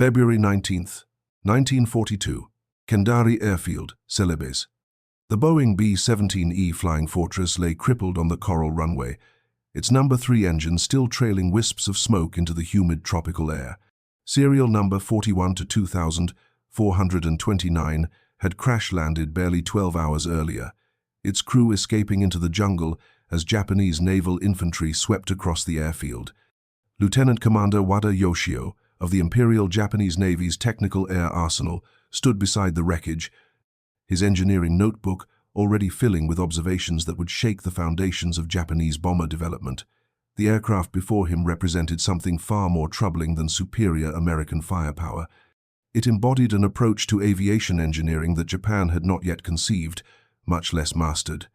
February 19th, 1942, Kendari Airfield, Celebes. The Boeing B-17E Flying Fortress lay crippled on the coral runway, its number 3 engine still trailing wisps of smoke into the humid tropical air. Serial number 41 to 2429 had crash-landed barely 12 hours earlier, its crew escaping into the jungle as Japanese naval infantry swept across the airfield. Lieutenant Commander Wada Yoshio of the Imperial Japanese Navy's Technical Air Arsenal stood beside the wreckage, his engineering notebook already filling with observations that would shake the foundations of Japanese bomber development. The aircraft before him represented something far more troubling than superior American firepower. It embodied an approach to aviation engineering that Japan had not yet conceived, much less mastered.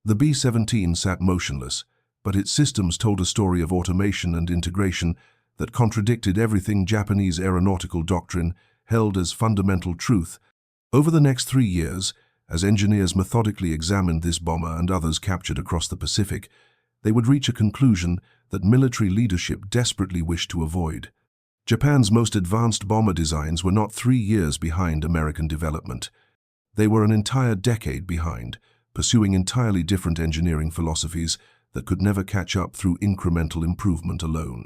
The B-17 sat motionless, but its systems told a story of automation and integration that contradicted everything Japanese aeronautical doctrine held as fundamental truth. Over the next 3 years, as engineers methodically examined this bomber and others captured across the Pacific, they would reach a conclusion that military leadership desperately wished to avoid. Japan's most advanced bomber designs were not 3 years behind American development. They were an entire decade behind, pursuing entirely different engineering philosophies that could never catch up through incremental improvement alone.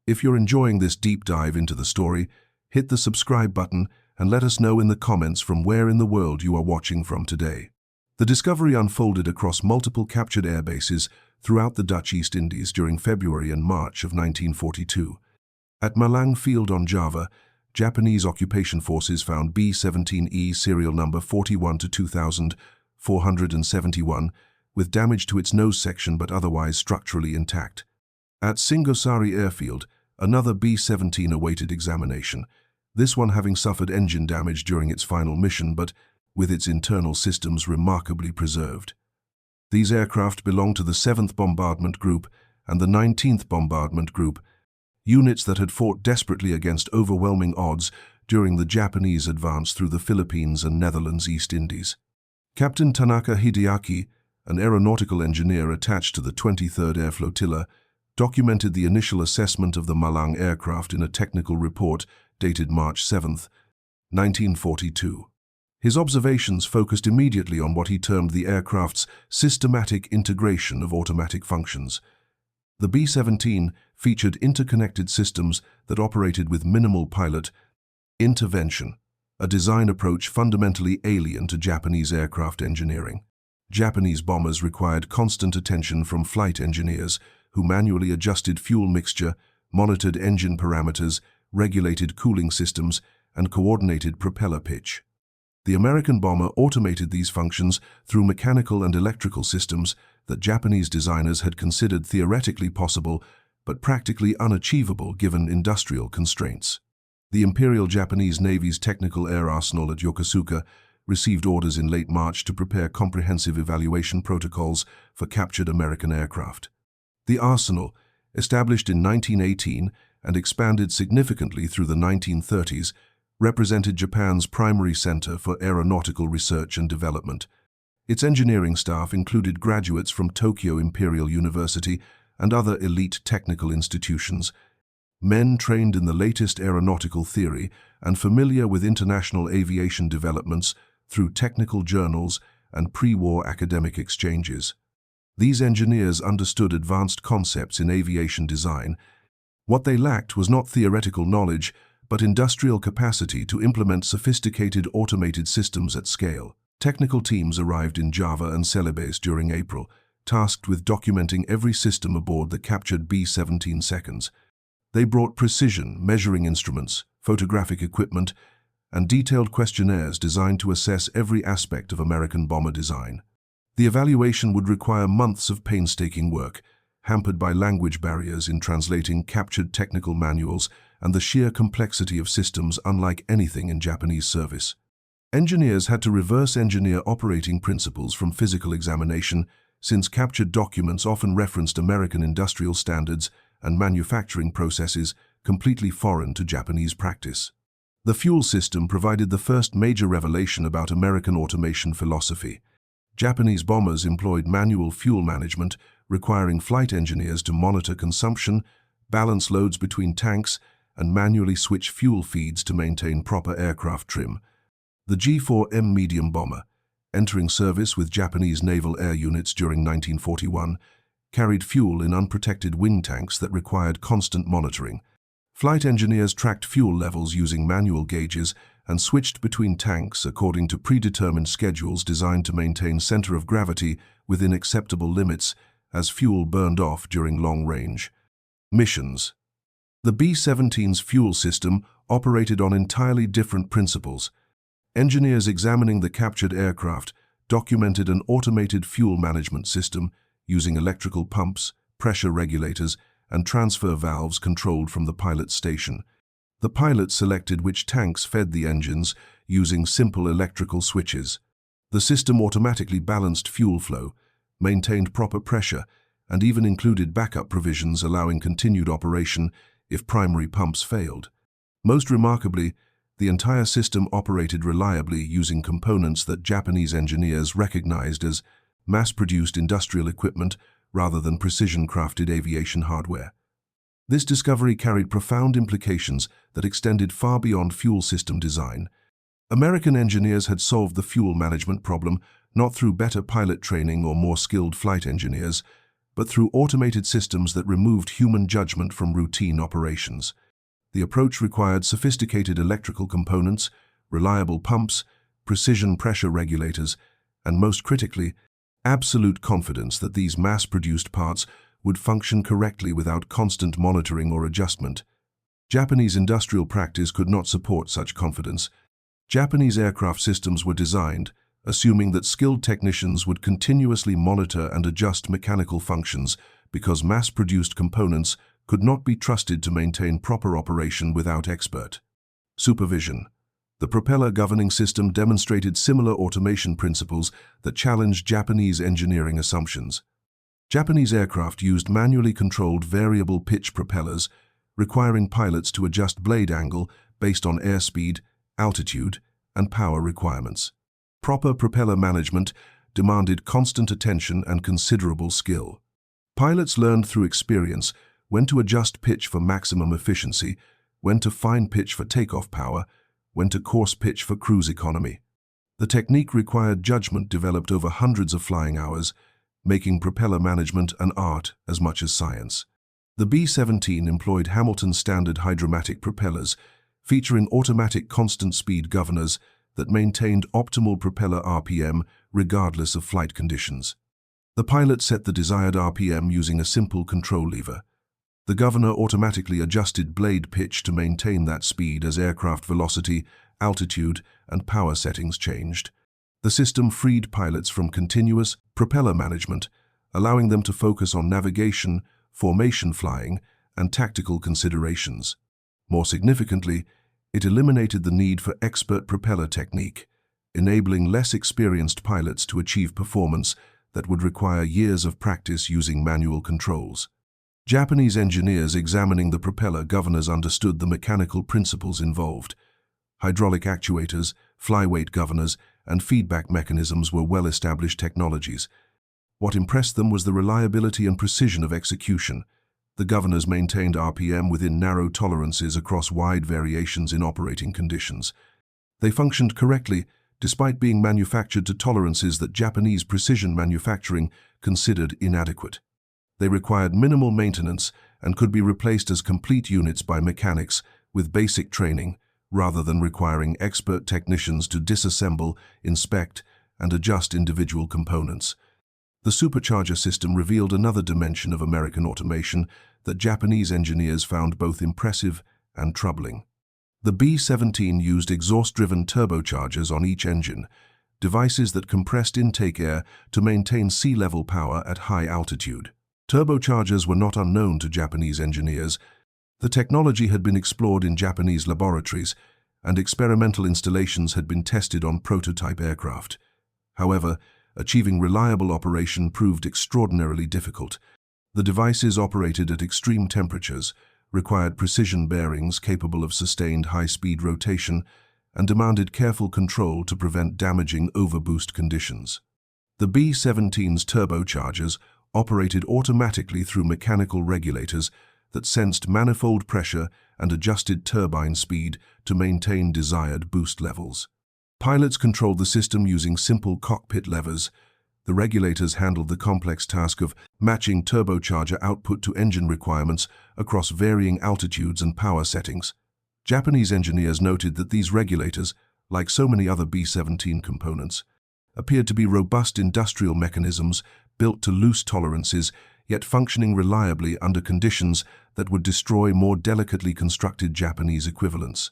If you're enjoying this deep dive into the story, hit the subscribe button and let us know in the comments from where in the world you are watching from today. The discovery unfolded across multiple captured air bases throughout the Dutch East Indies during February and March of 1942. At Malang Field on Java, Japanese occupation forces found B-17E serial number 41 to 2471 with damage to its nose section but otherwise structurally intact. At Singosari Airfield, another B-17 awaited examination, this one having suffered engine damage during its final mission but with its internal systems remarkably preserved. These aircraft belonged to the 7th Bombardment Group and the 19th Bombardment Group, units that had fought desperately against overwhelming odds during the Japanese advance through the Philippines and Netherlands East Indies. Captain Tanaka Hideaki, an aeronautical engineer attached to the 23rd Air Flotilla, documented the initial assessment of the Malang aircraft in a technical report dated March 7, 1942. His observations focused immediately on what he termed the aircraft's systematic integration of automatic functions. The B-17 featured interconnected systems that operated with minimal pilot intervention, a design approach fundamentally alien to Japanese aircraft engineering. Japanese bombers required constant attention from flight engineers who manually adjusted fuel mixture, monitored engine parameters, regulated cooling systems, and coordinated propeller pitch. The American bomber automated these functions through mechanical and electrical systems that Japanese designers had considered theoretically possible but practically unachievable given industrial constraints. The Imperial Japanese Navy's Technical Air Arsenal at Yokosuka received orders in late March to prepare comprehensive evaluation protocols for captured American aircraft. The arsenal, established in 1918 and expanded significantly through the 1930s, represented Japan's primary center for aeronautical research and development. Its engineering staff included graduates from Tokyo Imperial University and other elite technical institutions, men trained in the latest aeronautical theory and familiar with international aviation developments through technical journals and pre-war academic exchanges. These engineers understood advanced concepts in aviation design. What they lacked was not theoretical knowledge, but industrial capacity to implement sophisticated automated systems at scale. Technical teams arrived in Java and Celebes during April, tasked with documenting every system aboard the captured B-17 seconds. They brought precision measuring instruments, photographic equipment, and detailed questionnaires designed to assess every aspect of American bomber design. The evaluation would require months of painstaking work, hampered by language barriers in translating captured technical manuals and the sheer complexity of systems unlike anything in Japanese service. Engineers had to reverse engineer operating principles from physical examination, since captured documents often referenced American industrial standards and manufacturing processes completely foreign to Japanese practice. The fuel system provided the first major revelation about American automation philosophy. Japanese bombers employed manual fuel management, requiring flight engineers to monitor consumption, balance loads between tanks, and manually switch fuel feeds to maintain proper aircraft trim. The G-4M medium bomber, entering service with Japanese naval air units during 1941, carried fuel in unprotected wing tanks that required constant monitoring. Flight engineers tracked fuel levels using manual gauges and switched between tanks according to predetermined schedules designed to maintain center of gravity within acceptable limits as fuel burned off during long-range missions. The B-17's fuel system operated on entirely different principles. Engineers examining the captured aircraft documented an automated fuel management system using electrical pumps, pressure regulators, and transfer valves controlled from the pilot's station. The pilot selected which tanks fed the engines using simple electrical switches. The system automatically balanced fuel flow, maintained proper pressure, and even included backup provisions allowing continued operation if primary pumps failed. Most remarkably, the entire system operated reliably using components that Japanese engineers recognized as mass-produced industrial equipment rather than precision-crafted aviation hardware. This discovery carried profound implications that extended far beyond fuel system design. American engineers had solved the fuel management problem not through better pilot training or more skilled flight engineers, but through automated systems that removed human judgment from routine operations. The approach required sophisticated electrical components, reliable pumps, precision pressure regulators, and most critically, absolute confidence that these mass-produced parts would function correctly without constant monitoring or adjustment. Japanese industrial practice could not support such confidence. Japanese aircraft systems were designed, assuming that skilled technicians would continuously monitor and adjust mechanical functions because mass-produced components could not be trusted to maintain proper operation without expert supervision. The propeller governing system demonstrated similar automation principles that challenged Japanese engineering assumptions. Japanese aircraft used manually controlled variable pitch propellers, requiring pilots to adjust blade angle based on airspeed, altitude, and power requirements. Proper propeller management demanded constant attention and considerable skill. Pilots learned through experience when to adjust pitch for maximum efficiency, when to fine pitch for takeoff power, when to coarse pitch for cruise economy. The technique required judgment developed over hundreds of flying hours, making propeller management an art as much as science. The B-17 employed Hamilton standard hydromatic propellers, featuring automatic constant speed governors that maintained optimal propeller RPM regardless of flight conditions. The pilot set the desired RPM using a simple control lever. The governor automatically adjusted blade pitch to maintain that speed as aircraft velocity, altitude, and power settings changed. The system freed pilots from continuous propeller management, allowing them to focus on navigation, formation flying, and tactical considerations. More significantly, it eliminated the need for expert propeller technique, enabling less experienced pilots to achieve performance that would require years of practice using manual controls. Japanese engineers examining the propeller governors understood the mechanical principles involved. Hydraulic actuators, flyweight governors, and feedback mechanisms were well-established technologies. What impressed them was the reliability and precision of execution. The governors maintained RPM within narrow tolerances across wide variations in operating conditions. They functioned correctly despite being manufactured to tolerances that Japanese precision manufacturing considered inadequate. They required minimal maintenance and could be replaced as complete units by mechanics with basic training, rather than requiring expert technicians to disassemble, inspect, and adjust individual components. The supercharger system revealed another dimension of American automation that Japanese engineers found both impressive and troubling. The B-17 used exhaust-driven turbochargers on each engine, devices that compressed intake air to maintain sea-level power at high altitude. Turbochargers were not unknown to Japanese engineers. The technology had been explored in Japanese laboratories, and experimental installations had been tested on prototype aircraft. However, achieving reliable operation proved extraordinarily difficult. The devices operated at extreme temperatures, required precision bearings capable of sustained high-speed rotation, and demanded careful control to prevent damaging overboost conditions. The B-17's turbochargers operated automatically through mechanical regulators that sensed manifold pressure and adjusted turbine speed to maintain desired boost levels. Pilots controlled the system using simple cockpit levers. The regulators handled the complex task of matching turbocharger output to engine requirements across varying altitudes and power settings. Japanese engineers noted that these regulators, like so many other B-17 components, appeared to be robust industrial mechanisms built to loose tolerances, yet functioning reliably under conditions that would destroy more delicately constructed Japanese equivalents.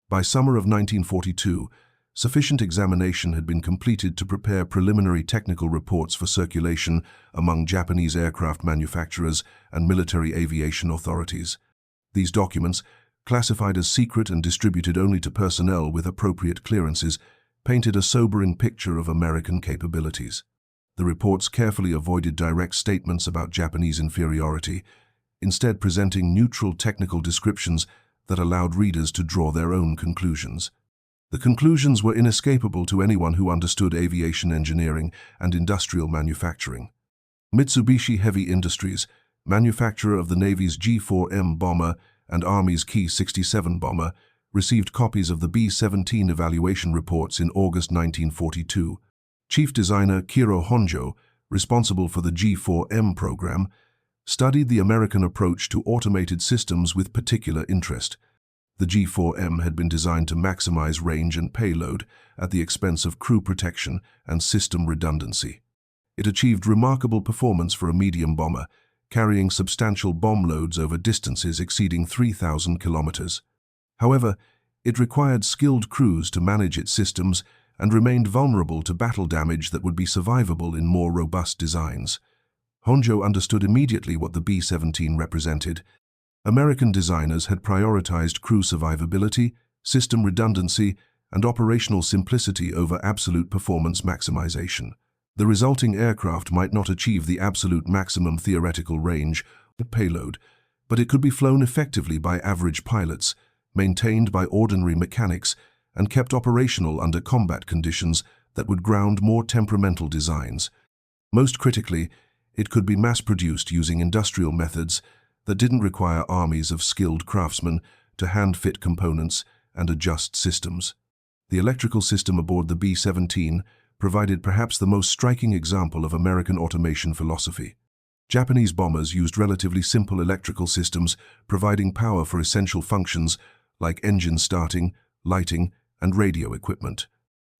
By summer of 1942, sufficient examination had been completed to prepare preliminary technical reports for circulation among Japanese aircraft manufacturers and military aviation authorities. These documents, classified as secret and distributed only to personnel with appropriate clearances, painted a sobering picture of American capabilities. The reports carefully avoided direct statements about Japanese inferiority, instead presenting neutral technical descriptions that allowed readers to draw their own conclusions. The conclusions were inescapable to anyone who understood aviation engineering and industrial manufacturing. Mitsubishi Heavy Industries, manufacturer of the Navy's G-4M bomber and Army's Ki-67 bomber, received copies of the B-17 evaluation reports in August 1942. Chief designer Kiro Honjo, responsible for the G-4M program, studied the American approach to automated systems with particular interest. The G-4M had been designed to maximize range and payload at the expense of crew protection and system redundancy. It achieved remarkable performance for a medium bomber, carrying substantial bomb loads over distances exceeding 3,000 kilometers. However, it required skilled crews to manage its systems and remained vulnerable to battle damage that would be survivable in more robust designs. Honjo understood immediately what the B-17 represented. American designers had prioritized crew survivability, system redundancy, and operational simplicity over absolute performance maximization. The resulting aircraft might not achieve the absolute maximum theoretical range or payload, but it could be flown effectively by average pilots, maintained by ordinary mechanics, and kept operational under combat conditions that would ground more temperamental designs. Most critically, it could be mass-produced using industrial methods that didn't require armies of skilled craftsmen to hand-fit components and adjust systems. The electrical system aboard the B-17 provided perhaps the most striking example of American automation philosophy. Japanese bombers used relatively simple electrical systems, providing power for essential functions like engine starting, lighting, and radio equipment.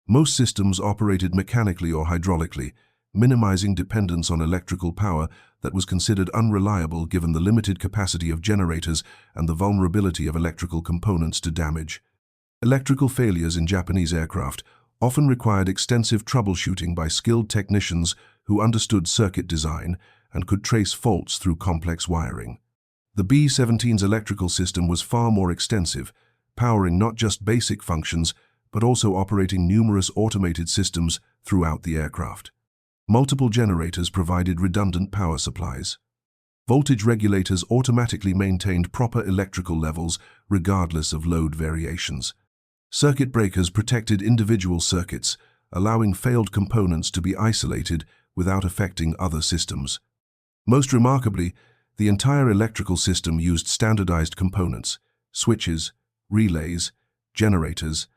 Most systems operated mechanically or hydraulically, minimizing dependence on electrical power that was considered unreliable given the limited capacity of generators and the vulnerability of electrical components to damage. Electrical failures in Japanese aircraft often required extensive troubleshooting by skilled technicians who understood circuit design and could trace faults through complex wiring. The B-17's electrical system was far more extensive, powering not just basic functions, but also operating numerous automated systems throughout the aircraft. Multiple generators provided redundant power supplies. Voltage regulators automatically maintained proper electrical levels regardless of load variations. Circuit breakers protected individual circuits, allowing failed components to be isolated without affecting other systems. Most remarkably, the entire electrical system used standardized components, switches, relays, generators,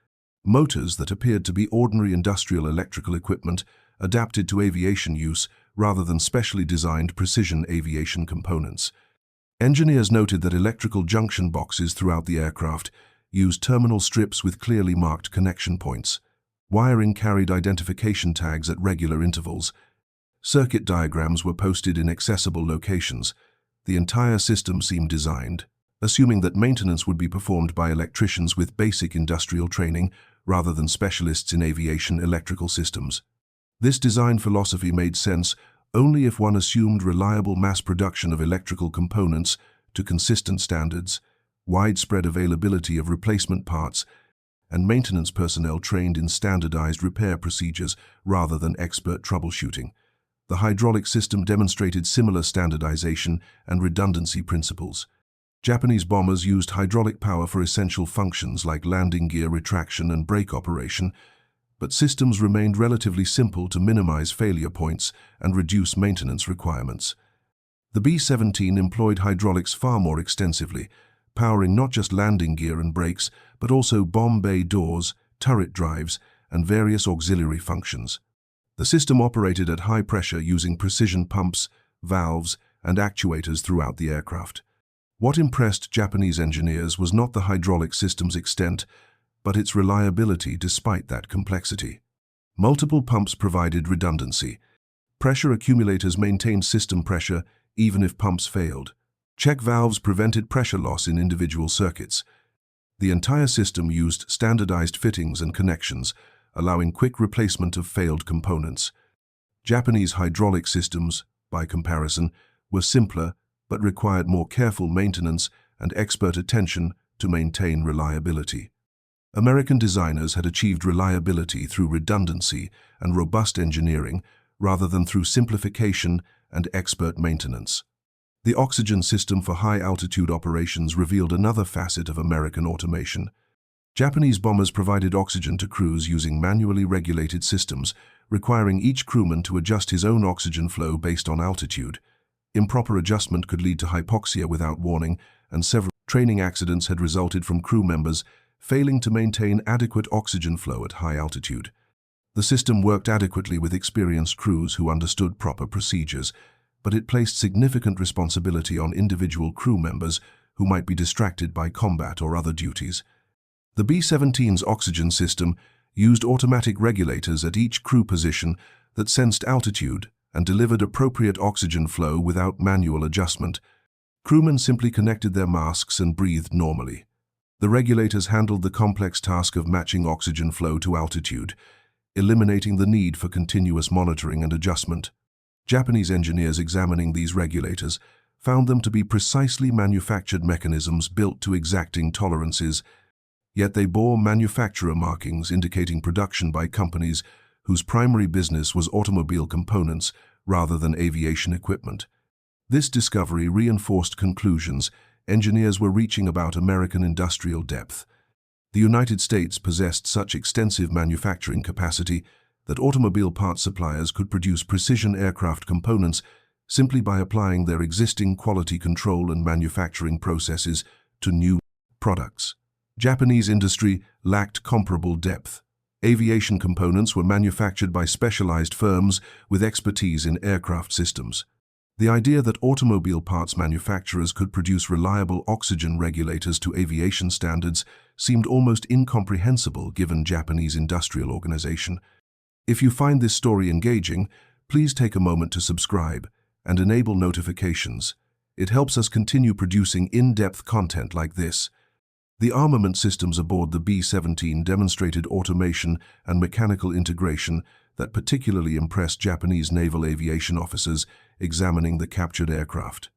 motors that appeared to be ordinary industrial electrical equipment adapted to aviation use rather than specially designed precision aviation components. Engineers noted that electrical junction boxes throughout the aircraft used terminal strips with clearly marked connection points. Wiring carried identification tags at regular intervals. Circuit diagrams were posted in accessible locations. The entire system seemed designed, assuming that maintenance would be performed by electricians with basic industrial training rather than specialists in aviation electrical systems. This design philosophy made sense only if one assumed reliable mass production of electrical components to consistent standards, widespread availability of replacement parts, and maintenance personnel trained in standardized repair procedures rather than expert troubleshooting. The hydraulic system demonstrated similar standardization and redundancy principles. Japanese bombers used hydraulic power for essential functions like landing gear retraction and brake operation, but systems remained relatively simple to minimize failure points and reduce maintenance requirements. The B-17 employed hydraulics far more extensively, powering not just landing gear and brakes, but also bomb bay doors, turret drives, and various auxiliary functions. The system operated at high pressure using precision pumps, valves, and actuators throughout the aircraft. What impressed Japanese engineers was not the hydraulic system's extent, but its reliability despite that complexity. Multiple pumps provided redundancy. Pressure accumulators maintained system pressure even if pumps failed. Check valves prevented pressure loss in individual circuits. The entire system used standardized fittings and connections, allowing quick replacement of failed components. Japanese hydraulic systems, by comparison, were simpler but required more careful maintenance and expert attention to maintain reliability. American designers had achieved reliability through redundancy and robust engineering rather than through simplification and expert maintenance. The oxygen system for high-altitude operations revealed another facet of American automation. Japanese bombers provided oxygen to crews using manually regulated systems, requiring each crewman to adjust his own oxygen flow based on altitude. Improper adjustment could lead to hypoxia without warning, and several training accidents had resulted from crew members failing to maintain adequate oxygen flow at high altitude. The system worked adequately with experienced crews who understood proper procedures, but it placed significant responsibility on individual crew members who might be distracted by combat or other duties. The B-17's oxygen system used automatic regulators at each crew position that sensed altitude and delivered appropriate oxygen flow without manual adjustment. Crewmen simply connected their masks and breathed normally. The regulators handled the complex task of matching oxygen flow to altitude, eliminating the need for continuous monitoring and adjustment. Japanese engineers examining these regulators found them to be precisely manufactured mechanisms built to exacting tolerances, yet they bore manufacturer markings indicating production by companies whose primary business was automobile components rather than aviation equipment. This discovery reinforced conclusions engineers were reaching about American industrial depth. The United States possessed such extensive manufacturing capacity that automobile parts suppliers could produce precision aircraft components simply by applying their existing quality control and manufacturing processes to new products. Japanese industry lacked comparable depth. Aviation components were manufactured by specialized firms with expertise in aircraft systems. The idea that automobile parts manufacturers could produce reliable oxygen regulators to aviation standards seemed almost incomprehensible given Japanese industrial organization. If you find this story engaging, please take a moment to subscribe and enable notifications. It helps us continue producing in-depth content like this. The armament systems aboard the B-17 demonstrated automation and mechanical integration that particularly impressed Japanese naval aviation officers examining the captured aircraft.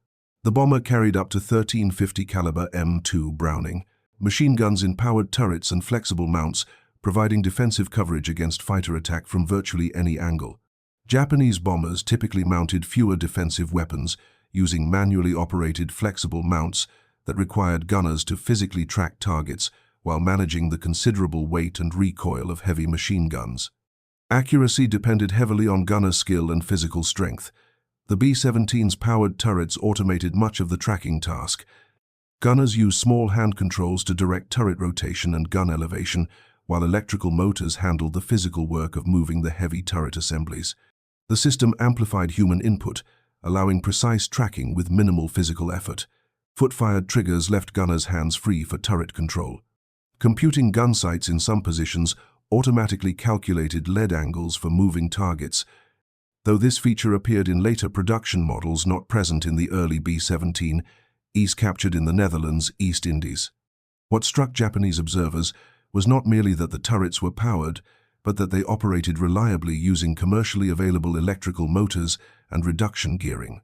The bomber carried up to 1350 caliber M2 Browning, machine guns in powered turrets and flexible mounts, providing defensive coverage against fighter attack from virtually any angle. Japanese bombers typically mounted fewer defensive weapons, using manually operated flexible mounts that required gunners to physically track targets while managing the considerable weight and recoil of heavy machine guns. Accuracy depended heavily on gunner skill and physical strength. The B-17's powered turrets automated much of the tracking task. Gunners used small hand controls to direct turret rotation and gun elevation, while electrical motors handled the physical work of moving the heavy turret assemblies. The system amplified human input, allowing precise tracking with minimal physical effort. Foot-fired triggers left gunners' hands free for turret control. Computing gun sights in some positions automatically calculated lead angles for moving targets, though this feature appeared in later production models not present in the early B-17, captured in the Netherlands, East Indies. What struck Japanese observers was not merely that the turrets were powered, but that they operated reliably using commercially available electrical motors and reduction gearing.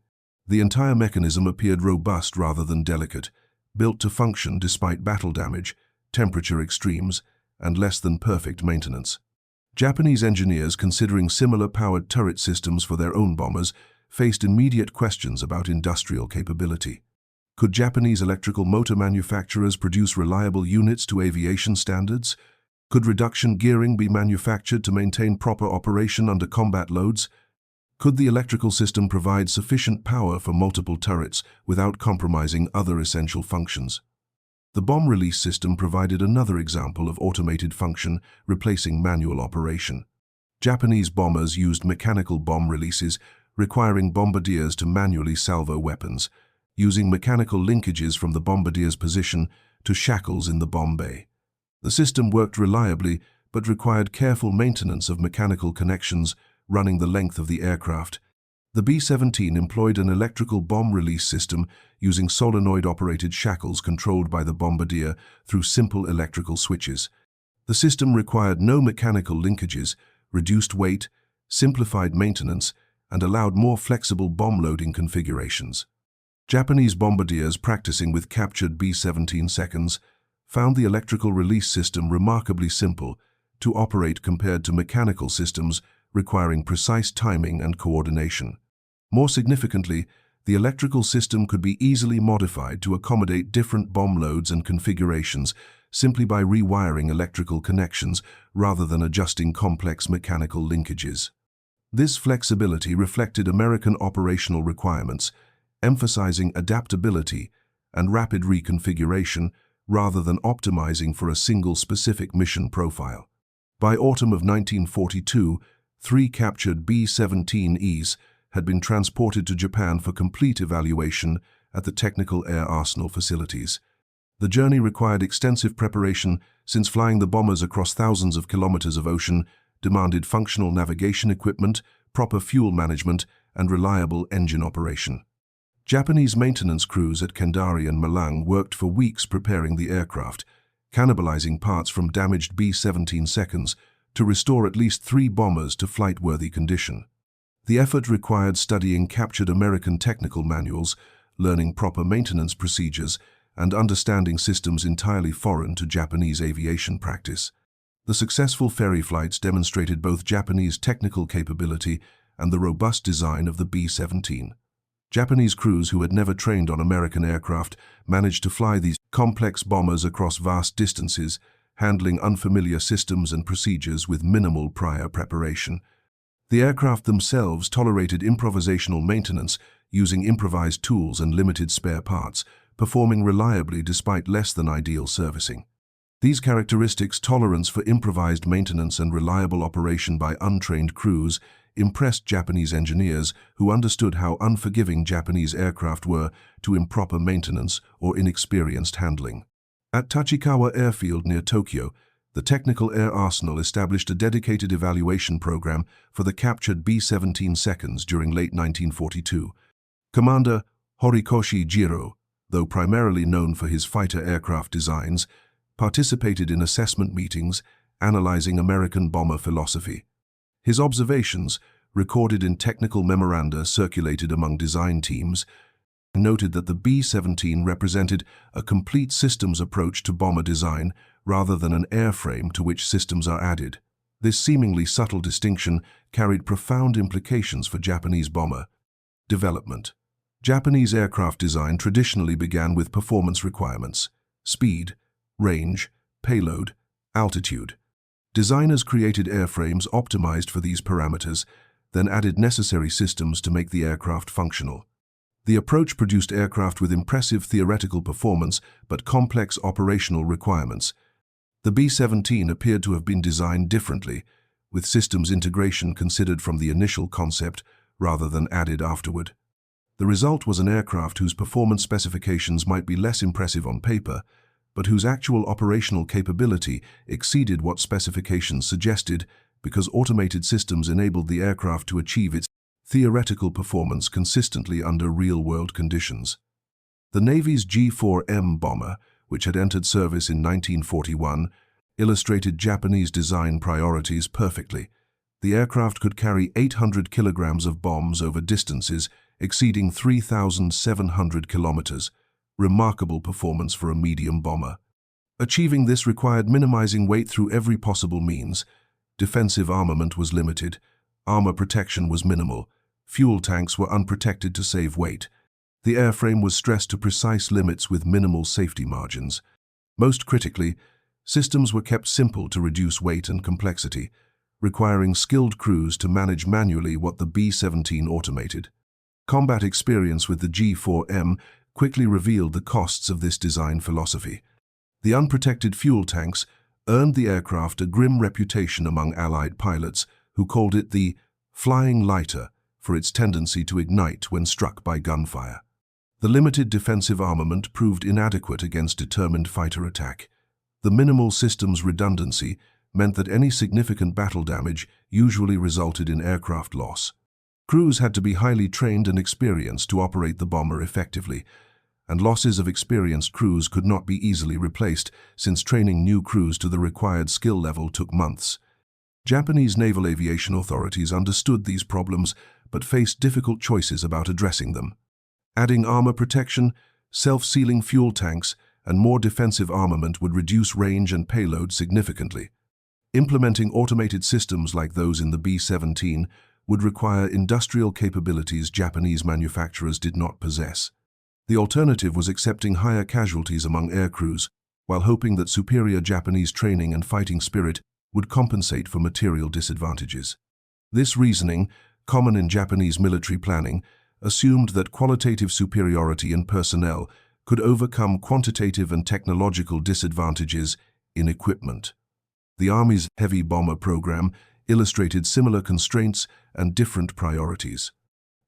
The entire mechanism appeared robust rather than delicate, built to function despite battle damage, temperature extremes, and less than perfect maintenance. Japanese engineers considering similar powered turret systems for their own bombers faced immediate questions about industrial capability. Could Japanese electrical motor manufacturers produce reliable units to aviation standards? Could reduction gearing be manufactured to maintain proper operation under combat loads? Could the electrical system provide sufficient power for multiple turrets without compromising other essential functions? The bomb release system provided another example of automated function replacing manual operation. Japanese bombers used mechanical bomb releases, requiring bombardiers to manually salvo weapons, using mechanical linkages from the bombardier's position to shackles in the bomb bay. The system worked reliably, but required careful maintenance of mechanical connections running the length of the aircraft. The B-17 employed an electrical bomb release system using solenoid-operated shackles controlled by the bombardier through simple electrical switches. The system required no mechanical linkages, reduced weight, simplified maintenance, and allowed more flexible bomb loading configurations. Japanese bombardiers practicing with captured B-17 seconds found the electrical release system remarkably simple to operate compared to mechanical systems requiring precise timing and coordination. More significantly, the electrical system could be easily modified to accommodate different bomb loads and configurations simply by rewiring electrical connections rather than adjusting complex mechanical linkages. This flexibility reflected American operational requirements, emphasizing adaptability and rapid reconfiguration rather than optimizing for a single specific mission profile. By autumn of 1942, 3 captured B-17Es had been transported to Japan for complete evaluation at the Technical Air Arsenal facilities. The journey required extensive preparation since flying the bombers across thousands of kilometers of ocean demanded functional navigation equipment, proper fuel management, and reliable engine operation. Japanese maintenance crews at Kendari and Malang worked for weeks preparing the aircraft, cannibalizing parts from damaged B-17 seconds to restore at least 3 bombers to flight-worthy condition. The effort required studying captured American technical manuals, learning proper maintenance procedures, and understanding systems entirely foreign to Japanese aviation practice. The successful ferry flights demonstrated both Japanese technical capability and the robust design of the B-17. Japanese crews who had never trained on American aircraft managed to fly these complex bombers across vast distances, handling unfamiliar systems and procedures with minimal prior preparation. The aircraft themselves tolerated improvisational maintenance using improvised tools and limited spare parts, performing reliably despite less than ideal servicing. These characteristics, tolerance for improvised maintenance and reliable operation by untrained crews, impressed Japanese engineers who understood how unforgiving Japanese aircraft were to improper maintenance or inexperienced handling. At Tachikawa Airfield near Tokyo, the Technical Air Arsenal established a dedicated evaluation program for the captured B-17 seconds during late 1942. Commander Horikoshi Jiro, though primarily known for his fighter aircraft designs, participated in assessment meetings analyzing American bomber philosophy. His observations, recorded in technical memoranda circulated among design teams, noted that the B-17 represented a complete systems approach to bomber design rather than an airframe to which systems are added. This seemingly subtle distinction carried profound implications for Japanese bomber development. Japanese aircraft design traditionally began with performance requirements: speed, range, payload, altitude. Designers created airframes optimized for these parameters, then added necessary systems to make the aircraft functional. The approach produced aircraft with impressive theoretical performance but complex operational requirements. The B-17 appeared to have been designed differently, with systems integration considered from the initial concept rather than added afterward. The result was an aircraft whose performance specifications might be less impressive on paper, but whose actual operational capability exceeded what specifications suggested because automated systems enabled the aircraft to achieve its theoretical performance consistently under real-world conditions. The Navy's G-4M bomber, which had entered service in 1941, illustrated Japanese design priorities perfectly. The aircraft could carry 800 kilograms of bombs over distances exceeding 3,700 kilometers, remarkable performance for a medium bomber. Achieving this required minimizing weight through every possible means. Defensive armament was limited, armor protection was minimal, fuel tanks were unprotected to save weight. The airframe was stressed to precise limits with minimal safety margins. Most critically, systems were kept simple to reduce weight and complexity. requiring skilled crews to manage manually what the B-17 automated. Combat experience with the G4M quickly revealed the costs of this design philosophy. The unprotected fuel tanks earned the aircraft a grim reputation among Allied pilots, who called it the flying lighter for its tendency to ignite when struck by gunfire. The limited defensive armament proved inadequate against determined fighter attack. The minimal systems redundancy meant that any significant battle damage usually resulted in aircraft loss. Crews had to be highly trained and experienced to operate the bomber effectively, and losses of experienced crews could not be easily replaced since training new crews to the required skill level took months. Japanese naval aviation authorities understood these problems but faced difficult choices about addressing them. Adding armor protection, self-sealing fuel tanks, and more defensive armament would reduce range and payload significantly. Implementing automated systems like those in the B-17 would require industrial capabilities Japanese manufacturers did not possess. The alternative was accepting higher casualties among aircrews, while hoping that superior Japanese training and fighting spirit would compensate for material disadvantages. This reasoning, common in Japanese military planning, assumed that qualitative superiority in personnel could overcome quantitative and technological disadvantages in equipment. The Army's heavy bomber program illustrated similar constraints and different priorities.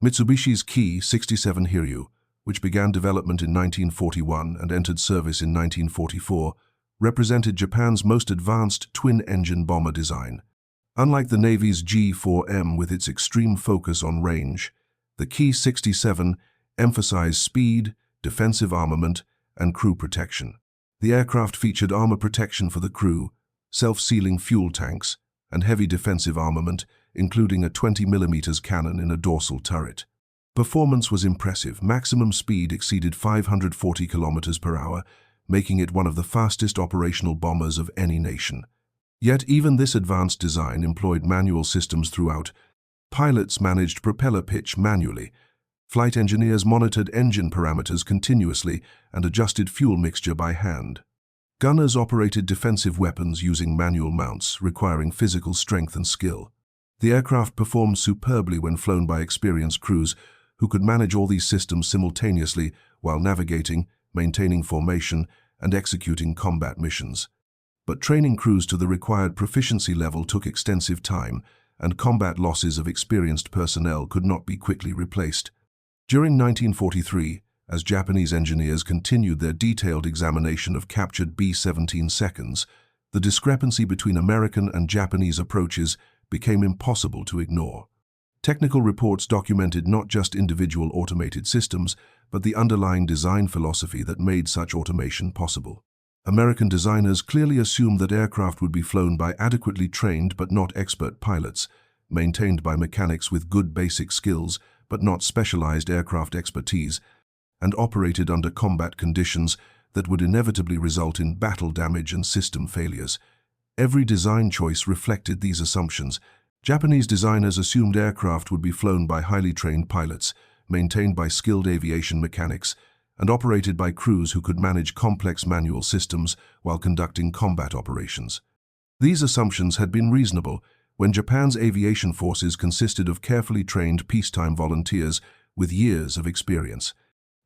Mitsubishi's Ki-67 Hiryu, which began development in 1941 and entered service in 1944, represented Japan's most advanced twin-engine bomber design. Unlike the Navy's G4M with its extreme focus on range, the Ki-67 emphasized speed, defensive armament, and crew protection. The aircraft featured armor protection for the crew, self-sealing fuel tanks, and heavy defensive armament, including a 20mm cannon in a dorsal turret. Performance was impressive. Maximum speed exceeded 540 km per hour, making it one of the fastest operational bombers of any nation. Yet even this advanced design employed manual systems throughout. Pilots managed propeller pitch manually. Flight engineers monitored engine parameters continuously and adjusted fuel mixture by hand. Gunners operated defensive weapons using manual mounts, requiring physical strength and skill. The aircraft performed superbly when flown by experienced crews who could manage all these systems simultaneously while navigating, maintaining formation, and executing combat missions. But training crews to the required proficiency level took extensive time, and combat losses of experienced personnel could not be quickly replaced. During 1943, as Japanese engineers continued their detailed examination of captured B-17 seconds, the discrepancy between American and Japanese approaches became impossible to ignore. Technical reports documented not just individual automated systems, but the underlying design philosophy that made such automation possible. American designers clearly assumed that aircraft would be flown by adequately trained but not expert pilots, maintained by mechanics with good basic skills but not specialized aircraft expertise, and operated under combat conditions that would inevitably result in battle damage and system failures. Every design choice reflected these assumptions. Japanese designers assumed aircraft would be flown by highly trained pilots, maintained by skilled aviation mechanics, and operated by crews who could manage complex manual systems while conducting combat operations. These assumptions had been reasonable when Japan's aviation forces consisted of carefully trained peacetime volunteers with years of experience.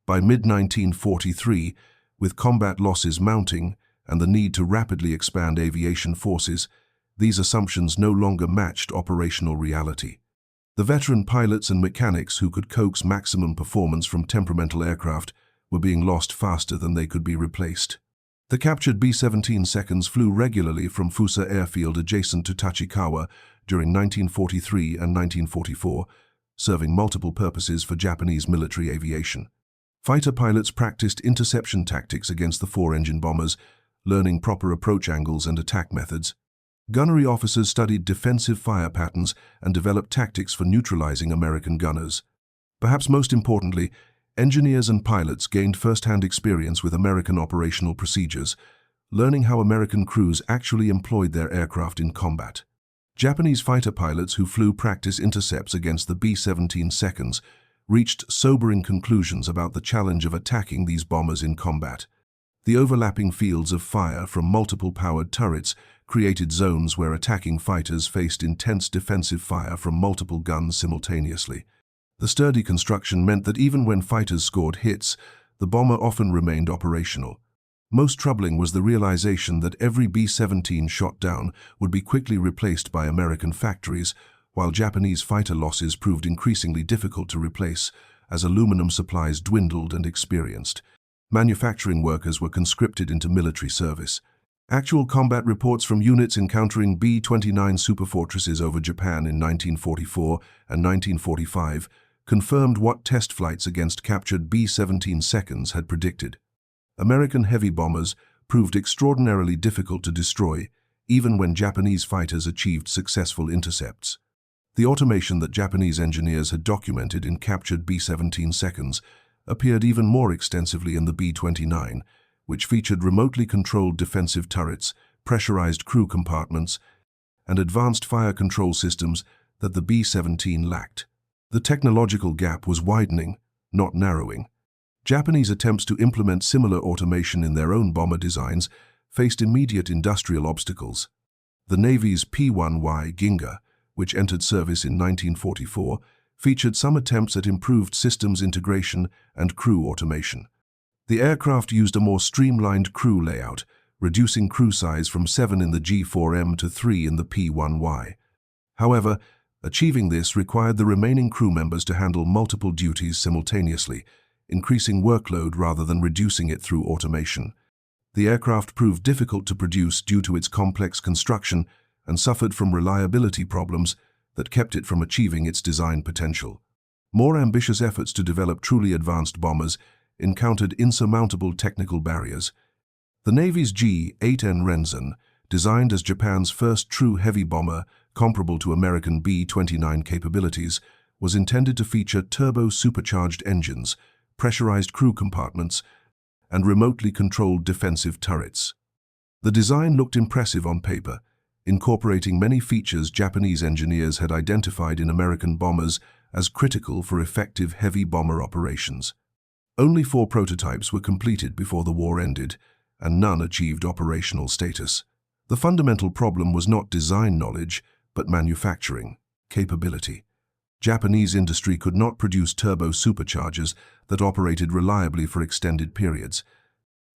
By mid-1943, with combat losses mounting and the need to rapidly expand aviation forces, these assumptions no longer matched operational reality. The veteran pilots and mechanics who could coax maximum performance from temperamental aircraft were being lost faster than they could be replaced. The captured B-17 seconds flew regularly from Fusa airfield adjacent to Tachikawa during 1943 and 1944, serving multiple purposes for Japanese military aviation. Fighter pilots practiced interception tactics against the four-engine bombers, learning proper approach angles and attack methods. Gunnery officers studied defensive fire patterns and developed tactics for neutralizing American gunners. Perhaps most importantly, engineers and pilots gained first-hand experience with American operational procedures, learning how American crews actually employed their aircraft in combat. Japanese fighter pilots who flew practice intercepts against the B-17 seconds reached sobering conclusions about the challenge of attacking these bombers in combat. The overlapping fields of fire from multiple powered turrets created zones where attacking fighters faced intense defensive fire from multiple guns simultaneously. The sturdy construction meant that even when fighters scored hits, the bomber often remained operational. Most troubling was the realization that every B-17 shot down would be quickly replaced by American factories, while Japanese fighter losses proved increasingly difficult to replace as aluminum supplies dwindled and experienced. Manufacturing workers were conscripted into military service. Actual combat reports from units encountering B-29 superfortresses over Japan in 1944 and 1945 confirmed what test flights against captured B-17 seconds had predicted. American heavy bombers proved extraordinarily difficult to destroy, even when Japanese fighters achieved successful intercepts. The automation that Japanese engineers had documented in captured B-17 seconds appeared even more extensively in the B-29, which featured remotely controlled defensive turrets, pressurized crew compartments, and advanced fire control systems that the B-17 lacked. The technological gap was widening, not narrowing. Japanese attempts to implement similar automation in their own bomber designs faced immediate industrial obstacles. The Navy's P-1Y Ginga, which entered service in 1944, featured some attempts at improved systems integration and crew automation. The aircraft used a more streamlined crew layout, reducing crew size from 7 in the G4M to 3 in the P-1Y. However, achieving this required the remaining crew members to handle multiple duties simultaneously, increasing workload rather than reducing it through automation. The aircraft proved difficult to produce due to its complex construction and suffered from reliability problems that kept it from achieving its design potential. More ambitious efforts to develop truly advanced bombers encountered insurmountable technical barriers. The Navy's G-8N Renzen, designed as Japan's first true heavy bomber comparable to American B-29 capabilities, was intended to feature turbo-supercharged engines, pressurized crew compartments, and remotely controlled defensive turrets. The design looked impressive on paper, incorporating many features Japanese engineers had identified in American bombers as critical for effective heavy bomber operations. Only 4 prototypes were completed before the war ended, and none achieved operational status. The fundamental problem was not design knowledge, but manufacturing capability. Japanese industry could not produce turbo superchargers that operated reliably for extended periods.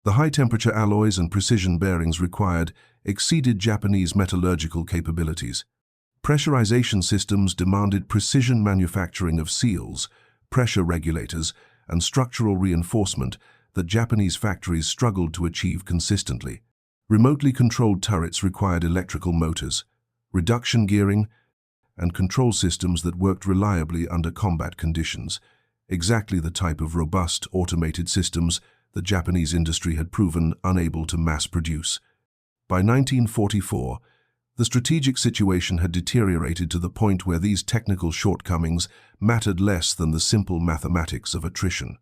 The high-temperature alloys and precision bearings required exceeded Japanese metallurgical capabilities. Pressurization systems demanded precision manufacturing of seals, pressure regulators, and structural reinforcement that Japanese factories struggled to achieve consistently. Remotely controlled turrets required electrical motors, reduction gearing, and control systems that worked reliably under combat conditions, exactly the type of robust, automated systems that Japanese industry had proven unable to mass produce. By 1944, the strategic situation had deteriorated to the point where these technical shortcomings mattered less than the simple mathematics of attrition.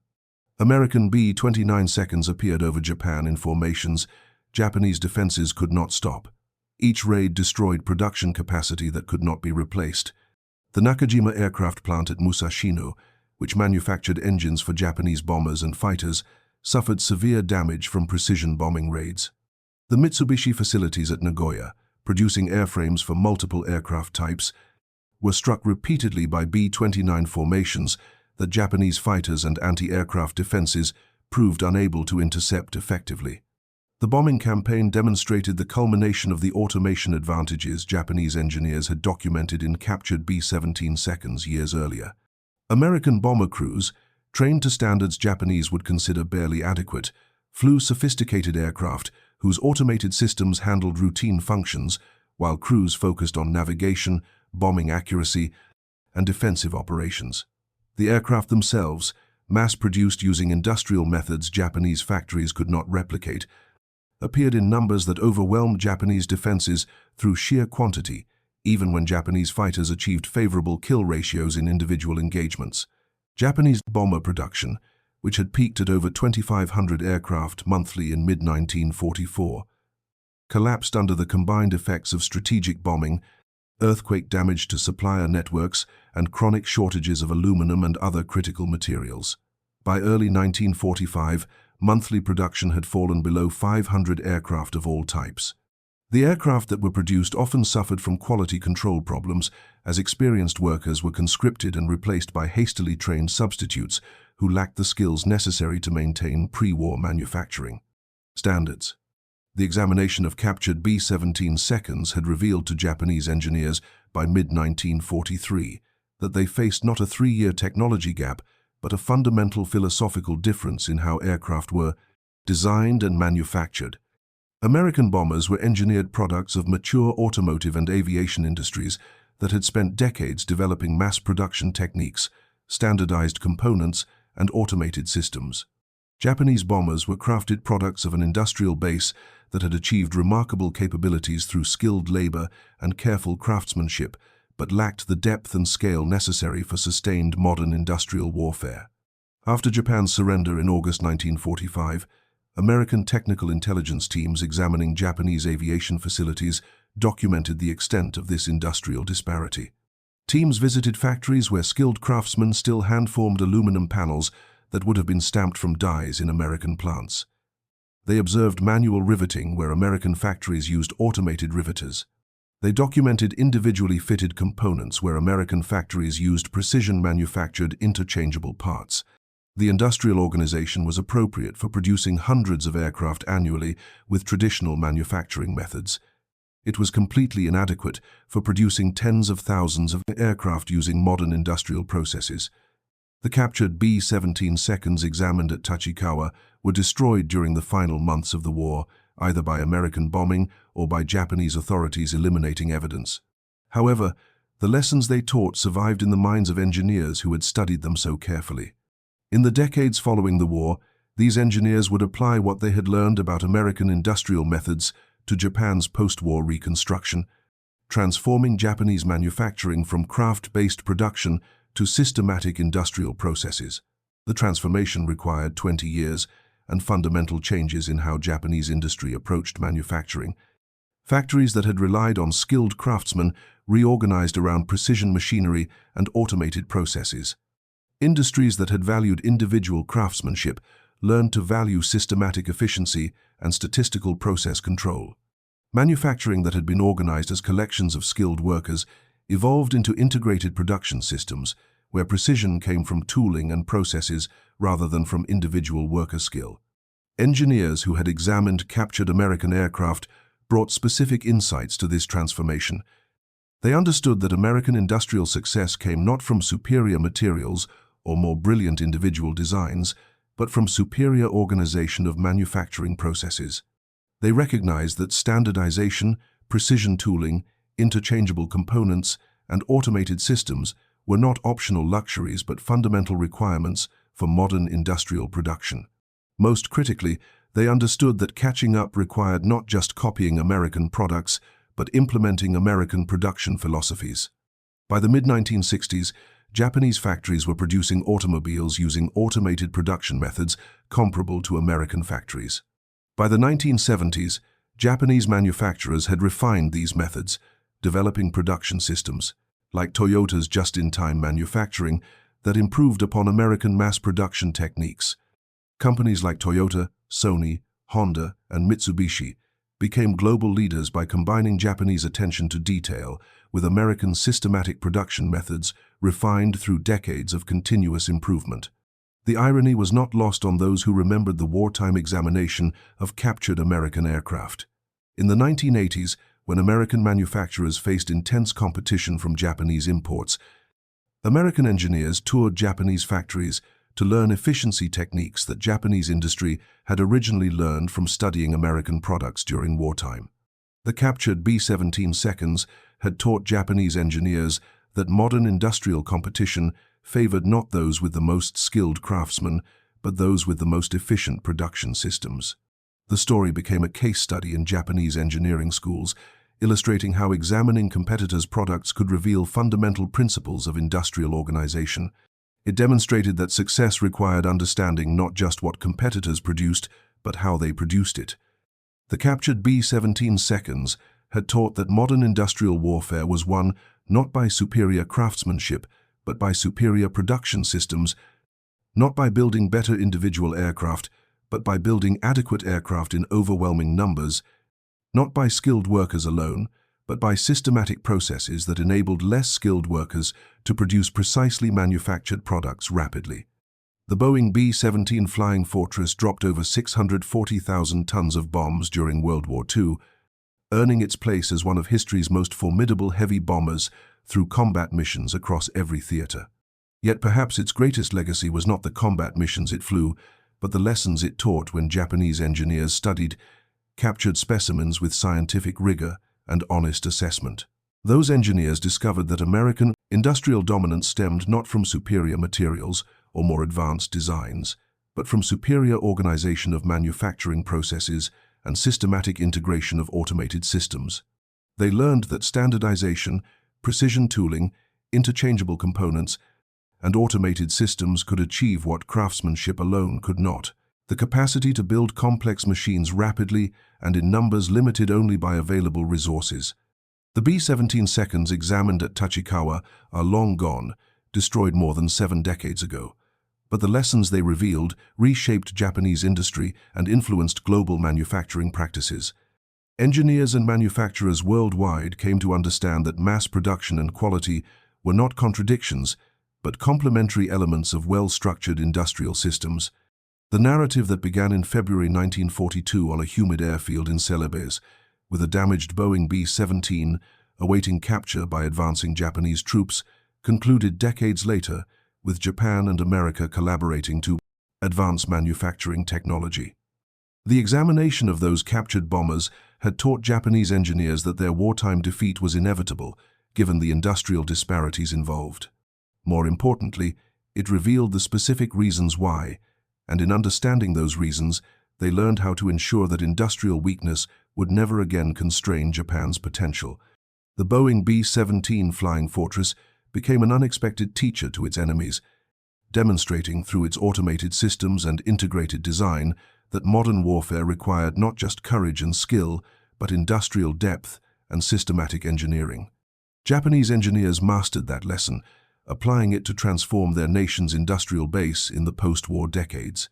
American B-29 seconds appeared over Japan in formations Japanese defenses could not stop. Each raid destroyed production capacity that could not be replaced. The Nakajima aircraft plant at Musashino, which manufactured engines for Japanese bombers and fighters, suffered severe damage from precision bombing raids. The Mitsubishi facilities at Nagoya, producing airframes for multiple aircraft types, were struck repeatedly by B-29 formations that Japanese fighters and anti-aircraft defenses proved unable to intercept effectively. The bombing campaign demonstrated the culmination of the automation advantages Japanese engineers had documented in captured B-17 seconds years earlier. American bomber crews, trained to standards Japanese would consider barely adequate, flew sophisticated aircraft whose automated systems handled routine functions, while crews focused on navigation, bombing accuracy, and defensive operations. The aircraft themselves, mass-produced using industrial methods Japanese factories could not replicate, appeared in numbers that overwhelmed Japanese defenses through sheer quantity, even when Japanese fighters achieved favorable kill ratios in individual engagements. Japanese bomber production, which had peaked at over 2,500 aircraft monthly in mid-1944, collapsed under the combined effects of strategic bombing, earthquake damage to supplier networks, and chronic shortages of aluminum and other critical materials. By early 1945, monthly production had fallen below 500 aircraft of all types. The aircraft that were produced often suffered from quality control problems, as experienced workers were conscripted and replaced by hastily trained substitutes who lacked the skills necessary to maintain pre-war manufacturing standards. The examination of captured B-17 seconds had revealed to Japanese engineers by mid-1943 that they faced not a 3-year technology gap, but a fundamental philosophical difference in how aircraft were designed and manufactured. American bombers were engineered products of mature automotive and aviation industries that had spent decades developing mass production techniques, standardized components, and automated systems. Japanese bombers were crafted products of an industrial base that had achieved remarkable capabilities through skilled labor and careful craftsmanship, but lacked the depth and scale necessary for sustained modern industrial warfare. After Japan's surrender in August 1945, American technical intelligence teams examining Japanese aviation facilities documented the extent of this industrial disparity. Teams visited factories where skilled craftsmen still hand-formed aluminum panels that would have been stamped from dies in American plants. They observed manual riveting where American factories used automated riveters. They documented individually fitted components where American factories used precision-manufactured interchangeable parts. The industrial organization was appropriate for producing hundreds of aircraft annually with traditional manufacturing methods. It was completely inadequate for producing tens of thousands of aircraft using modern industrial processes. The captured B-17 seconds examined at Tachikawa were destroyed during the final months of the war, either by American bombing or by Japanese authorities eliminating evidence. However, the lessons they taught survived in the minds of engineers who had studied them so carefully. In the decades following the war, these engineers would apply what they had learned about American industrial methods to Japan's post-war reconstruction, transforming Japanese manufacturing from craft-based production to systematic industrial processes. The transformation required 20 years and fundamental changes in how Japanese industry approached manufacturing. Factories that had relied on skilled craftsmen reorganized around precision machinery and automated processes. Industries that had valued individual craftsmanship learned to value systematic efficiency and statistical process control. Manufacturing that had been organized as collections of skilled workers evolved into integrated production systems where precision came from tooling and processes rather than from individual worker skill. Engineers who had examined captured American aircraft brought specific insights to this transformation. They understood that American industrial success came not from superior materials or more brilliant individual designs, but from superior organization of manufacturing processes. They recognized that standardization, precision tooling, interchangeable components, and automated systems were not optional luxuries but fundamental requirements for modern industrial production. Most critically, they understood that catching up required not just copying American products, but implementing American production philosophies. By the mid-1960s, Japanese factories were producing automobiles using automated production methods comparable to American factories. By the 1970s, Japanese manufacturers had refined these methods, developing production systems, like Toyota's just-in-time manufacturing, that improved upon American mass production techniques. Companies like Toyota, Sony, Honda, and Mitsubishi became global leaders by combining Japanese attention to detail with American systematic production methods refined through decades of continuous improvement. The irony was not lost on those who remembered the wartime examination of captured American aircraft. In the 1980s, when American manufacturers faced intense competition from Japanese imports, American engineers toured Japanese factories to learn efficiency techniques that Japanese industry had originally learned from studying American products during wartime. The captured B-17 seconds had taught Japanese engineers that modern industrial competition favored not those with the most skilled craftsmen, but those with the most efficient production systems. The story became a case study in Japanese engineering schools, illustrating how examining competitors' products could reveal fundamental principles of industrial organization. It demonstrated that success required understanding not just what competitors produced, but how they produced it. The captured B-17 seconds had taught that modern industrial warfare was won not by superior craftsmanship, but by superior production systems, not by building better individual aircraft, but by building adequate aircraft in overwhelming numbers, not by skilled workers alone, but by systematic processes that enabled less skilled workers to produce precisely manufactured products rapidly. The Boeing B-17 Flying Fortress dropped over 640,000 tons of bombs during World War II, earning its place as one of history's most formidable heavy bombers through combat missions across every theater. Yet perhaps its greatest legacy was not the combat missions it flew, but the lessons it taught when Japanese engineers studied, captured specimens with scientific rigor and honest assessment. Those engineers discovered that American industrial dominance stemmed not from superior materials or more advanced designs, but from superior organization of manufacturing processes and systematic integration of automated systems. They learned that standardization, precision tooling, interchangeable components, and automated systems could achieve what craftsmanship alone could not: the capacity to build complex machines rapidly and in numbers limited only by available resources. The B-17 seconds examined at Tachikawa are long gone, destroyed more than 7 decades ago. But the lessons they revealed reshaped Japanese industry and influenced global manufacturing practices. Engineers and manufacturers worldwide came to understand that mass production and quality were not contradictions, but complementary elements of well-structured industrial systems. The narrative that began in February 1942 on a humid airfield in Celebes, with a damaged Boeing B-17 awaiting capture by advancing Japanese troops, concluded decades later, with Japan and America collaborating to advance manufacturing technology. The examination of those captured bombers had taught Japanese engineers that their wartime defeat was inevitable, given the industrial disparities involved. More importantly, it revealed the specific reasons why, and in understanding those reasons, they learned how to ensure that industrial weakness would never again constrain Japan's potential. The Boeing B-17 Flying Fortress became an unexpected teacher to its enemies, demonstrating through its automated systems and integrated design that modern warfare required not just courage and skill, but industrial depth and systematic engineering. Japanese engineers mastered that lesson, applying it to transform their nation's industrial base in the post-war decades.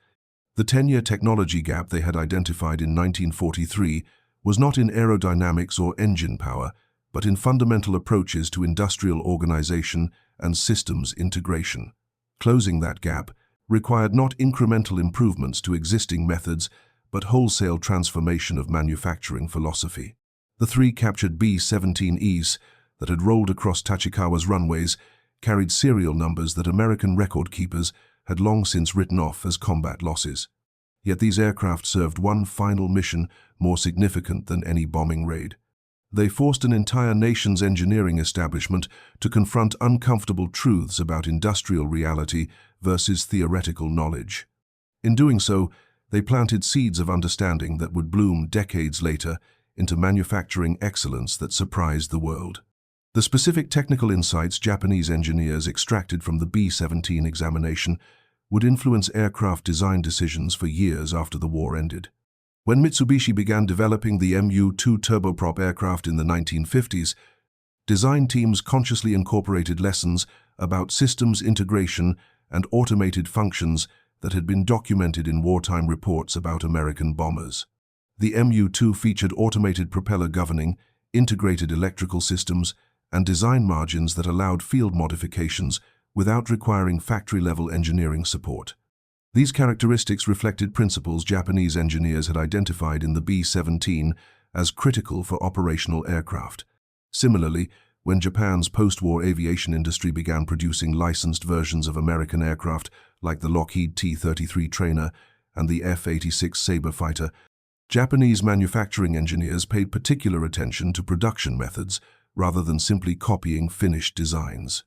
The 10-year technology gap they had identified in 1943 was not in aerodynamics or engine power, but in fundamental approaches to industrial organization and systems integration. Closing that gap required not incremental improvements to existing methods, but wholesale transformation of manufacturing philosophy. The 3 captured B-17Es that had rolled across Tachikawa's runways carried serial numbers that American record keepers had long since written off as combat losses. Yet these aircraft served one final mission more significant than any bombing raid. They forced an entire nation's engineering establishment to confront uncomfortable truths about industrial reality versus theoretical knowledge. In doing so, they planted seeds of understanding that would bloom decades later into manufacturing excellence that surprised the world. The specific technical insights Japanese engineers extracted from the B-17 examination would influence aircraft design decisions for years after the war ended. When Mitsubishi began developing the Mu-2 turboprop aircraft in the 1950s, design teams consciously incorporated lessons about systems integration and automated functions that had been documented in wartime reports about American bombers. The Mu-2 featured automated propeller governing, integrated electrical systems, and design margins that allowed field modifications without requiring factory-level engineering support. These characteristics reflected principles Japanese engineers had identified in the B-17 as critical for operational aircraft. Similarly, when Japan's post-war aviation industry began producing licensed versions of American aircraft like the Lockheed T-33 Trainer and the F-86 Sabre fighter, Japanese manufacturing engineers paid particular attention to production methods rather than simply copying finished designs.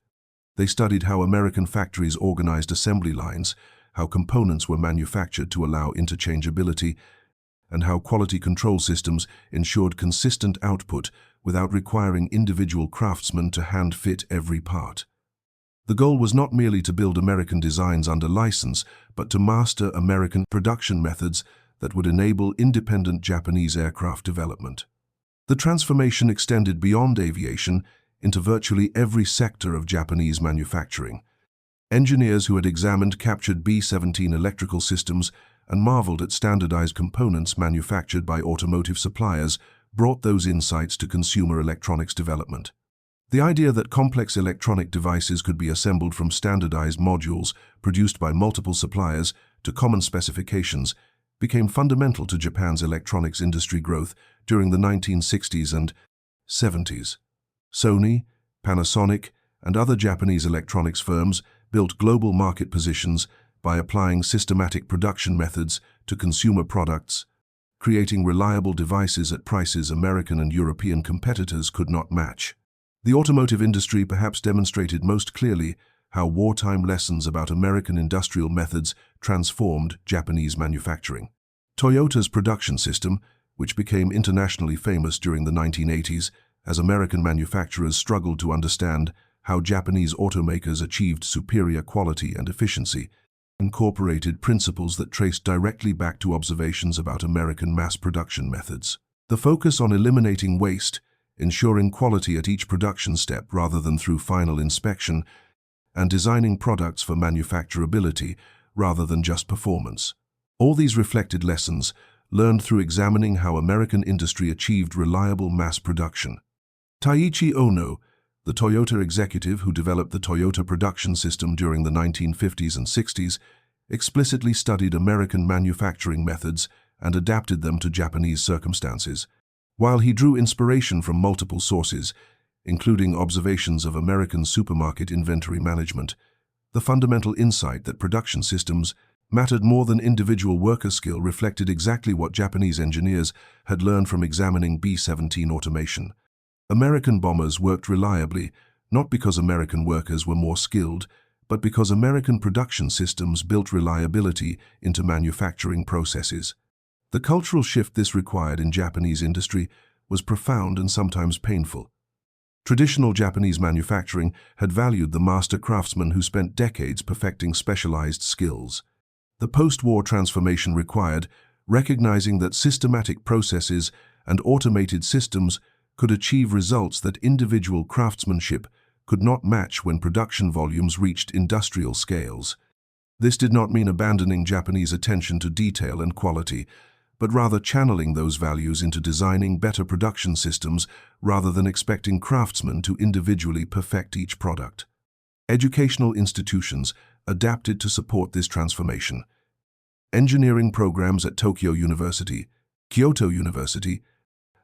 They studied how American factories organized assembly lines, how components were manufactured to allow interchangeability, and how quality control systems ensured consistent output without requiring individual craftsmen to hand-fit every part. The goal was not merely to build American designs under license, but to master American production methods that would enable independent Japanese aircraft development. The transformation extended beyond aviation into virtually every sector of Japanese manufacturing. Engineers who had examined captured B-17 electrical systems and marveled at standardized components manufactured by automotive suppliers, brought those insights to consumer electronics development. The idea that complex electronic devices could be assembled from standardized modules produced by multiple suppliers to common specifications became fundamental to Japan's electronics industry growth during the 1960s and 70s. Sony, Panasonic, and other Japanese electronics firms built global market positions by applying systematic production methods to consumer products, creating reliable devices at prices American and European competitors could not match. The automotive industry perhaps demonstrated most clearly how wartime lessons about American industrial methods transformed Japanese manufacturing. Toyota's production system, which became internationally famous during the 1980s as American manufacturers struggled to understand how Japanese automakers achieved superior quality and efficiency, incorporated principles that traced directly back to observations about American mass production methods. The focus on eliminating waste, ensuring quality at each production step rather than through final inspection, and designing products for manufacturability rather than just performance. All these reflected lessons learned through examining how American industry achieved reliable mass production. Taiichi Ohno, the Toyota executive who developed the Toyota production system during the 1950s and 60s, explicitly studied American manufacturing methods and adapted them to Japanese circumstances. While he drew inspiration from multiple sources, including observations of American supermarket inventory management, the fundamental insight that production systems mattered more than individual worker skill reflected exactly what Japanese engineers had learned from examining B-17 automation. American bombers worked reliably, not because American workers were more skilled, but because American production systems built reliability into manufacturing processes. The cultural shift this required in Japanese industry was profound and sometimes painful. Traditional Japanese manufacturing had valued the master craftsman who spent decades perfecting specialized skills. The post-war transformation required recognizing that systematic processes and automated systems could achieve results that individual craftsmanship could not match when production volumes reached industrial scales. This did not mean abandoning Japanese attention to detail and quality, but rather channeling those values into designing better production systems rather than expecting craftsmen to individually perfect each product. Educational institutions adapted to support this transformation. Engineering programs at Tokyo University, Kyoto University,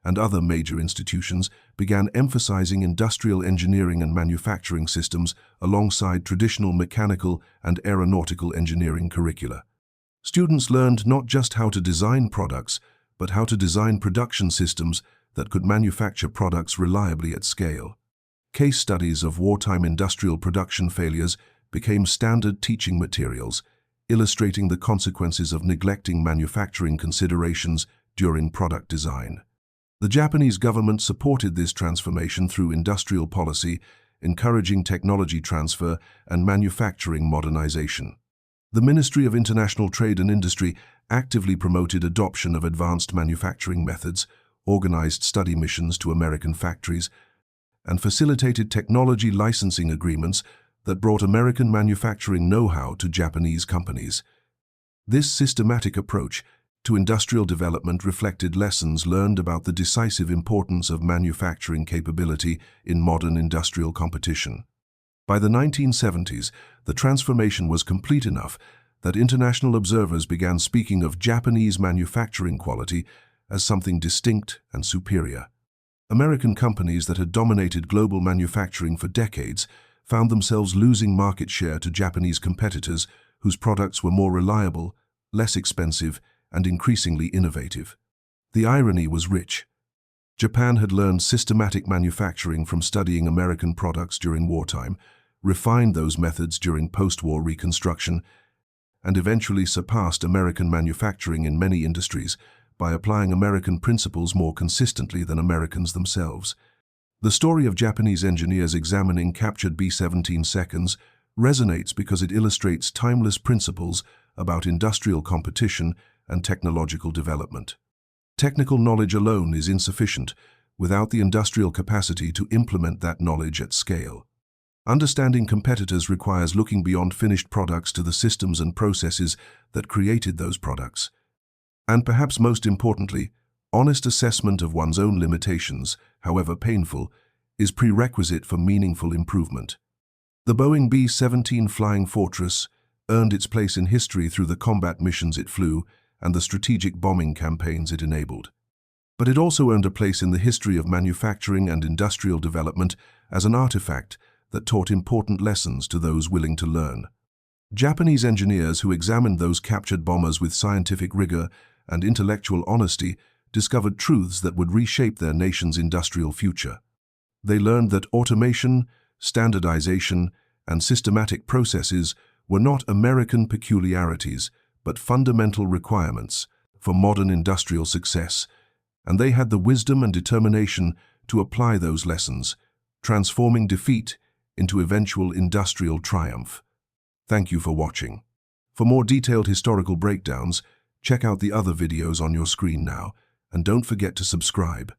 and other major institutions began emphasizing industrial engineering and manufacturing systems alongside traditional mechanical and aeronautical engineering curricula. Students learned not just how to design products, but how to design production systems that could manufacture products reliably at scale. Case studies of wartime industrial production failures became standard teaching materials, illustrating the consequences of neglecting manufacturing considerations during product design. The Japanese government supported this transformation through industrial policy, encouraging technology transfer and manufacturing modernization. The Ministry of International Trade and Industry actively promoted adoption of advanced manufacturing methods, organized study missions to American factories, and facilitated technology licensing agreements that brought American manufacturing know-how to Japanese companies. This systematic approach to industrial development reflected lessons learned about the decisive importance of manufacturing capability in modern industrial competition. By the 1970s, the transformation was complete enough that international observers began speaking of Japanese manufacturing quality as something distinct and superior. American companies that had dominated global manufacturing for decades found themselves losing market share to Japanese competitors whose products were more reliable, less expensive, and increasingly innovative. The irony was rich. Japan had learned systematic manufacturing from studying American products during wartime, refined those methods during post-war reconstruction, and eventually surpassed American manufacturing in many industries by applying American principles more consistently than Americans themselves. The story of Japanese engineers examining captured B-17 seconds resonates because it illustrates timeless principles about industrial competition and technological development. Technical knowledge alone is insufficient without the industrial capacity to implement that knowledge at scale. Understanding competitors requires looking beyond finished products to the systems and processes that created those products. And perhaps most importantly, honest assessment of one's own limitations, however painful, is prerequisite for meaningful improvement. The Boeing B-17 Flying Fortress earned its place in history through the combat missions it flew and the strategic bombing campaigns it enabled. But it also earned a place in the history of manufacturing and industrial development as an artifact that taught important lessons to those willing to learn. Japanese engineers who examined those captured bombers with scientific rigor and intellectual honesty discovered truths that would reshape their nation's industrial future. They learned that automation, standardization, and systematic processes were not American peculiarities, but fundamental requirements for modern industrial success, and they had the wisdom and determination to apply those lessons, transforming defeat into eventual industrial triumph. Thank you for watching. For more detailed historical breakdowns, check out the other videos on your screen now, and don't forget to subscribe.